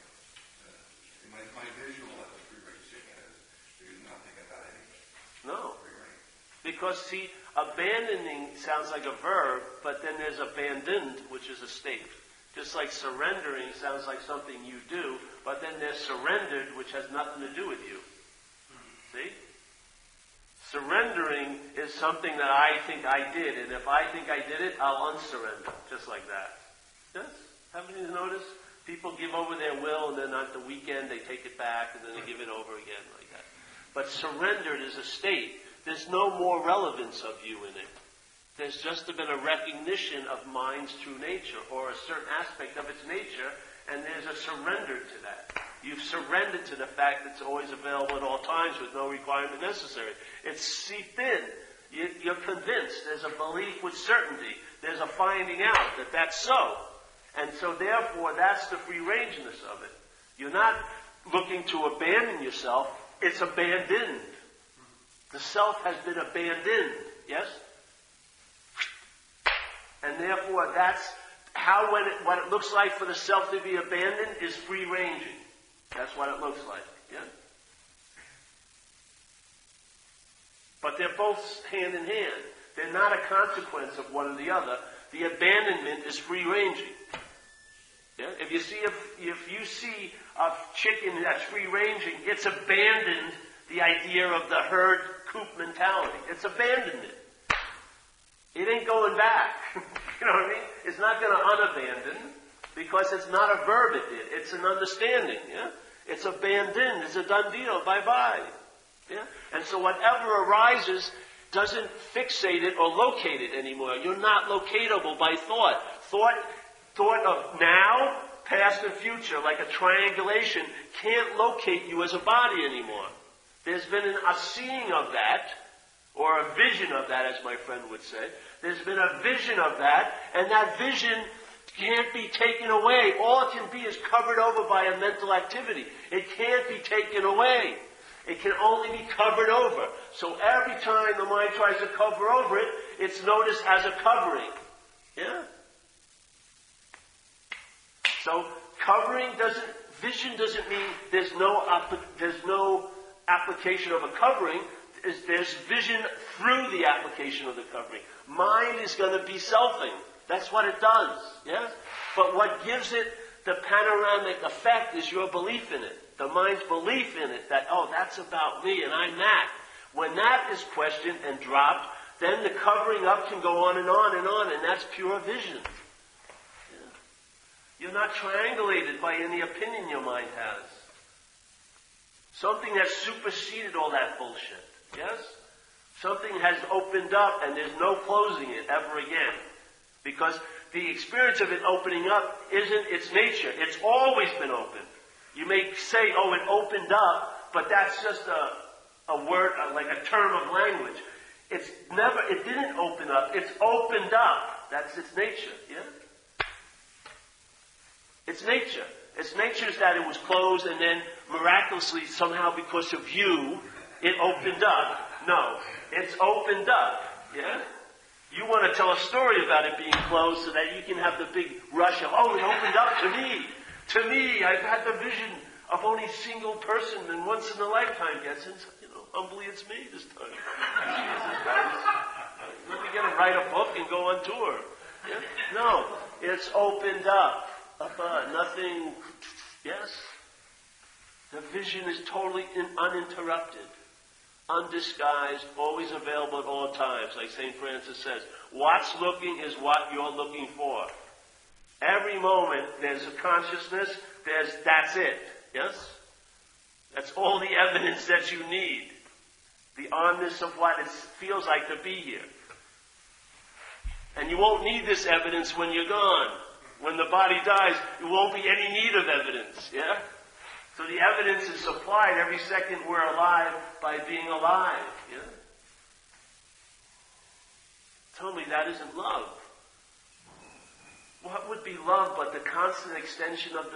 My visual of the free range chicken is there's nothing about anything. No. Free range. Because, see, abandoning sounds like a verb, but then there's abandoned, which is a state. Just like surrendering sounds like something you do, but then there's surrendered, which has nothing to do with you. See? Surrendering is something that I think I did, and if I think I did it, I'll unsurrender, just like that. Yes? Haven't you noticed? People give over their will, and then at the weekend they take it back, and then they give it over again, like that. But surrendered is a state. There's no more relevance of you in it. There's just been a recognition of mind's true nature, or a certain aspect of its nature, and there's a surrender to that. You've surrendered to the fact that it's always available at all times with no requirement necessary. It's seeped in. You're convinced. There's a belief with certainty. There's a finding out that that's so. And so therefore, that's the free rangeness of it. You're not looking to abandon yourself. It's abandoned. The self has been abandoned. Yes? And therefore, that's how what it looks like for the self to be abandoned is free ranging. That's what it looks like. Yeah? But they're both hand in hand. They're not a consequence of one or the other. The abandonment is free ranging. Yeah? If you see a chicken that's free ranging, it's abandoned the idea of the herd coop mentality. It's abandoned it. It ain't going back. You know what I mean? It's not going to unabandon because it's not a verb it did. It's an understanding. Yeah? It's abandoned. It's a done deal. Bye-bye. Yeah? And so whatever arises doesn't fixate it or locate it anymore. You're not locatable by thought. Thought of now, past, and future, like a triangulation, can't locate you as a body anymore. There's been a seeing of that, or a vision of that, as my friend would say. There's been a vision of that, and that vision can't be taken away. All it can be is covered over by a mental activity. It can't be taken away. It can only be covered over. So every time the mind tries to cover over it, it's noticed as a covering. Yeah? So vision doesn't mean there's no application of a covering. There's vision through the application of the covering. Mind is going to be selfing. That's what it does. Yeah? But what gives it the panoramic effect is your belief in it. The mind's belief in it that, oh, that's about me and I'm that. When that is questioned and dropped, then the covering up can go on and on and on, and that's pure vision. Yeah. You're not triangulated by any opinion your mind has. Something has superseded all that bullshit. Yes? Something has opened up and there's no closing it ever again. Because the experience of it opening up isn't its nature. It's always been open. You may say, oh, it opened up, but that's just a word, like a term of language. It didn't open up. It's opened up. That's its nature. Yeah? Its nature. Its nature is that it was closed and then miraculously, somehow because of you, it opened up. No. It's opened up. Yeah? You want to tell a story about it being closed so that you can have the big rush of, oh, it opened up to me. To me, I've had the vision of only a single person and once in a lifetime gets in. Humbly it's me this time. Jesus Christ. Let me get to write a book and go on tour. Yeah? No. It's opened up. Nothing. Yes? The vision is totally uninterrupted. Undisguised, always available at all times, like St. Francis says. What's looking is what you're looking for. Every moment there's a consciousness, that's it. Yes? That's all the evidence that you need. The onness of what it feels like to be here. And you won't need this evidence when you're gone. When the body dies, there won't be any need of evidence. Yeah? So the evidence is supplied every second we're alive by being alive. Yeah? Tell me that isn't love. What would be love but the constant extension of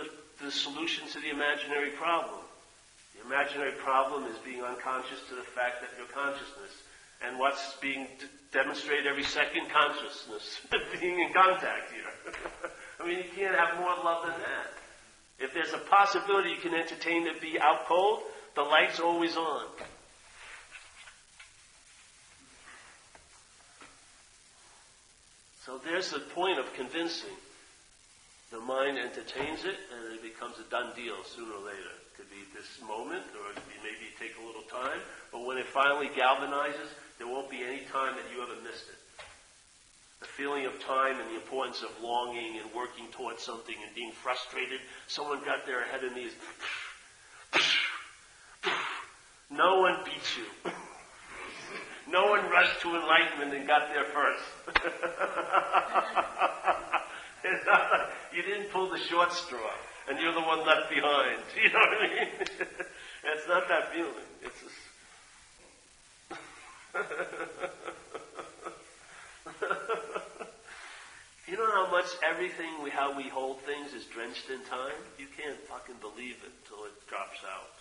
the solution to the imaginary problem? The imaginary problem is being unconscious to the fact that you're consciousness. And what's being demonstrated every second? Consciousness. Being in contact here. I mean, you can't have more love than that. If there's a possibility you can entertain to be out cold, the light's always on. So there's the point of convincing. The mind entertains it, and it becomes a done deal sooner or later. It could be this moment, or it could be maybe take a little time, but when it finally galvanizes, there won't be any time that you ever missed it. The feeling of time and the importance of longing and working towards something and being frustrated. Someone got there ahead of me. No one beats you. No one rushed to enlightenment and got there first. It's not like you didn't pull the short straw and you're the one left behind. You know what I mean? It's not that feeling. It's just... You know how much how we hold things is drenched in time? You can't fucking believe it till it drops out.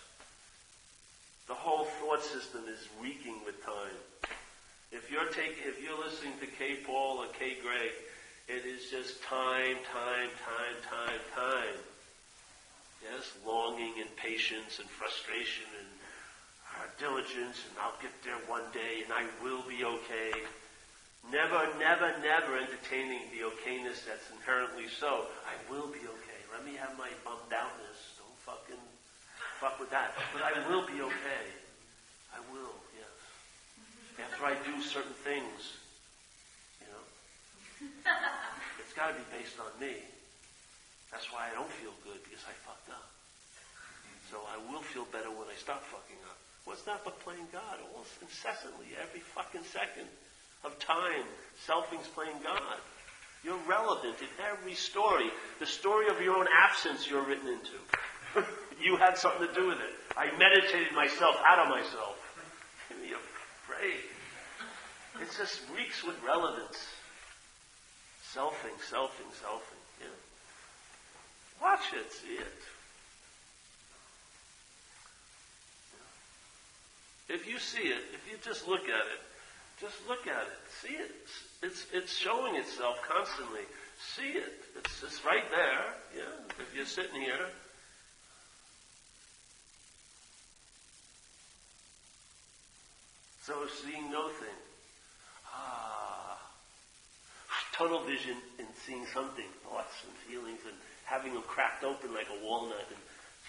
The whole thought system is reeking with time. If you're listening to K. Paul or K. Gregg, it is just time. Yes, longing and patience and frustration and diligence, and I'll get there one day and I will be okay. Never entertaining the okayness that's inherently so. I will be okay. Let me have my bummed outness. Don't fucking fuck with that. But I will be okay. I will, yes. After I do certain things, you know. It's got to be based on me. That's why I don't feel good, because I fucked up. So I will feel better when I stop fucking up. What's that but playing God? Almost incessantly, every fucking second of time, selfing's playing God. You're relevant in every story. The story of your own absence you're written into. You had something to do with it. I meditated myself out of myself. Give me a break. It just reeks with relevance. Selfing. Yeah. Watch it, see it. If you see it, if you just look at it, see it. It's showing itself constantly. See it. It's right there. Yeah. If you're sitting here. So seeing no thing. Tunnel vision and seeing something, thoughts and feelings, and having them cracked open like a walnut and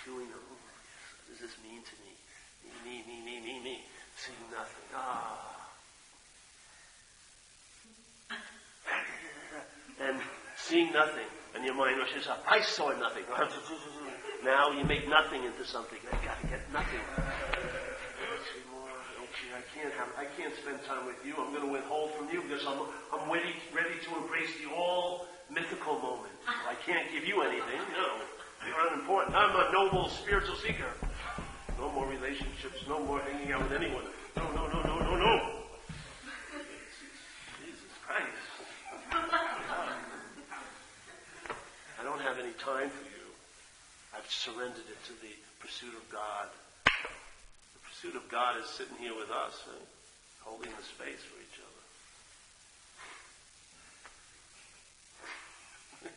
chewing them. What does this mean to me? Me. Seeing nothing. And seeing nothing. And your mind rushes up. I saw nothing. Now you make nothing into something. I gotta get nothing. I can't spend time with you. I'm going to withhold from you because I'm ready to embrace the all mythical moment. I can't give you anything. No, you're unimportant. I'm a noble spiritual seeker. No more relationships. No more hanging out with anyone. No. Jesus Christ. I don't have any time for you. I've surrendered it to the pursuit of God. The pursuit of God is sitting here with us, holding the space for each other.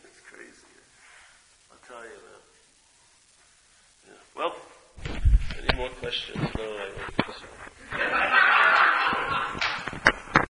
It's crazy. I'll tell you, man. Yeah. Well, any more questions? No, I don't think so.